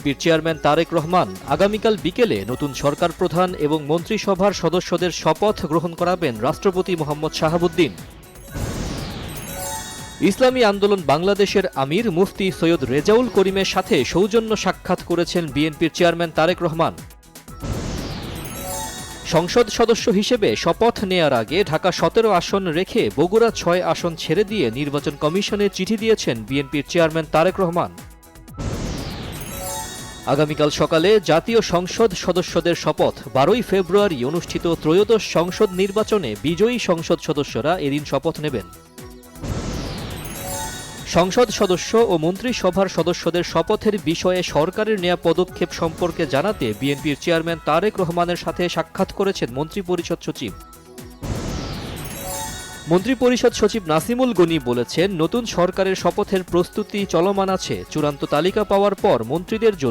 বিএনপির চেয়ারম্যান তারেক রহমান আগামীকাল বিকেলে নতুন সরকার প্রধান এবং মন্ত্রিসভার সদস্যদের শপথ গ্রহণ করাবেন রাষ্ট্রপতি মোহাম্মদ শাহাবুদ্দিন। ইসলামী আন্দোলন বাংলাদেশের আমির মুফতি সৈয়দ রেজাউল করিমের সাথে সৌজন্য সাক্ষাৎ করেছেন বিএনপির চেয়ারম্যান তারেক রহমান। সংসদ সদস্য হিসেবে শপথ নেয়ার আগে ঢাকা ১৭ আসন রেখে বগুড়া ৬ আসন ছেড়ে দিয়ে নির্বাচন কমিশনে চিঠি দিয়েছেন বিএনপির চেয়ারম্যান তারেক রহমান। আগামীকাল সকালে জাতীয় সংসদ সদস্যদের শপথ। ১২ই ফেব্রুয়ারি অনুষ্ঠিত ত্রয়োদশ সংসদ নির্বাচনে বিজয়ী সংসদ সদস্যরা এদিন শপথ নেবেন। সংসদ সদস্য ও মন্ত্রিসভার সদস্যদের শপথের বিষয়ে সরকারের নেয়া পদক্ষেপ সম্পর্কে জানাতে বিএনপির চেয়ারম্যান তারেক রহমানের সাথে সাক্ষাৎ করেছেন মন্ত্রিপরিষদ সচিব। মন্ত্রিপরিষদ সচিব নাসিমুল গনি বলেছেন, নতুন সরকারের শপথের প্রস্তুতি চলমান আছে। চূড়ান্ত তালিকা পাওয়ার পর মন্ত্রীদের জন্য